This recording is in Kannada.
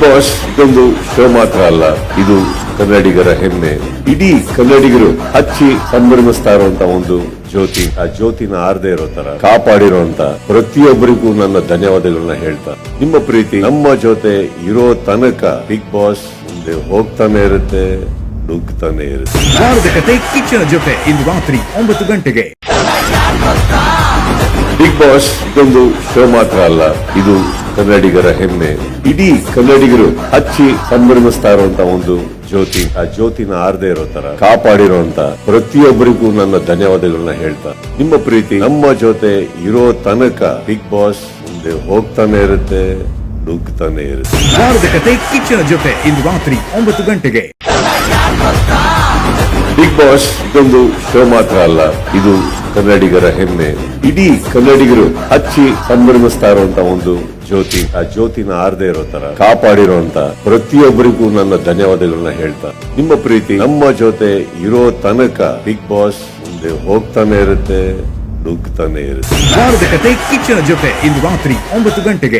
ಬಾಸ್ ಇದೊಂದು ಶೋ ಮಾತ್ರ ಅಲ್ಲ, ಇದು ಕನ್ನಡಿಗರ ಹೆಮ್ಮೆ. ಇಡೀ ಕನ್ನಡಿಗರು ಹಚ್ಚಿ ಸಂಭ್ರಮಿಸ್ತಾ ಇರುವಂತ ಒಂದು ಜ್ಯೋತಿ. ಆ ಜ್ಯೋತಿನ ಆರದೇ ಇರೋ ತರ ಕಾಪಾಡಿರುವಂತ ಪ್ರತಿಯೊಬ್ಬರಿಗೂ ನನ್ನ ಧನ್ಯವಾದಗಳನ್ನ ಹೇಳ್ತಾ, ನಿಮ್ಮ ಪ್ರೀತಿ ನಮ್ಮ ಜೊತೆ ಇರೋ ತನಕ ಬಿಗ್ ಬಾಸ್ ಮುಂದೆ ಹೋಗ್ತಾನೆ ಇರುತ್ತೆ, ನುಗ್ತಾನೆ ಇರುತ್ತೆ. ವಾರದ ಕತೆ ಕಿಚ್ಚನ ಜೊತೆ ಇಂದು ರಾತ್ರಿ 9 ಗಂಟೆಗೆ. ಬಿಗ್ ಬಾಸ್ ಇದೊಂದು ಶೋ ಮಾತ್ರ ಅಲ್ಲ, ಇದು ಕನ್ನಡಿಗರ ಹೆಮ್ಮೆ. ಇಡೀ ಕನ್ನಡಿಗರು ಹಚ್ಚಿ ಸಂಭ್ರಮಿಸ್ತಾ ಇರುವಂತ ಒಂದು ಜ್ಯೋತಿ. ಆ ಜ್ಯೋತಿನ ಆರದೇ ಇರೋ ತರ ಕಾಪಾಡಿರುವಂತ ಪ್ರತಿಯೊಬ್ಬರಿಗೂ ನನ್ನ ಧನ್ಯವಾದಗಳನ್ನ ಹೇಳ್ತಾ, ನಿಮ್ಮ ಪ್ರೀತಿ ನಮ್ಮ ಜೊತೆ ಇರೋ ತನಕ ಬಿಗ್ ಬಾಸ್ ಮುಂದೆ ಹೋಗ್ತಾನೆ ಇರುತ್ತೆ, ನುಗ್ತಾನೆ ಇರುತ್ತೆ. ವಾರದ ಕತೆ ಕಿಚ್ಚನ ಜೊತೆ ಇಂದು ರಾತ್ರಿ 9 ಗಂಟೆಗೆ. ಬಿಗ್ ಬಾಸ್ ಇದೊಂದು ಶೋ ಮಾತ್ರ ಅಲ್ಲ, ಇದು ಕನ್ನಡಿಗರ ಹೆಮ್ಮೆ. ಇಡೀ ಕನ್ನಡಿಗರು ಹಚ್ಚಿ ಸಂಭ್ರಮಿಸ್ತಾ ಇರುವಂತ ಒಂದು ಜ್ಯೋತಿ. ಆ ಜ್ಯೋತಿನ ಆರದೇ ಇರೋ ತರ ಕಾಪಾಡಿರುವಂತ ಪ್ರತಿಯೊಬ್ಬರಿಗೂ ನನ್ನ ಧನ್ಯವಾದಗಳನ್ನ ಹೇಳ್ತಾ, ನಿಮ್ಮ ಪ್ರೀತಿ ನಮ್ಮ ಜೊತೆ ಇರೋ ತನಕ ಬಿಗ್ ಬಾಸ್ ಮುಂದೆ ಹೋಗ್ತಾನೆ ಇರುತ್ತೆ, ನುಗ್ತಾನೆ ಇರುತ್ತೆ. ವಾರದ ಕತೆ ಕಿಚ್ಚನ ಜೊತೆ ಇಂದು ರಾತ್ರಿ 9 ಗಂಟೆಗೆ.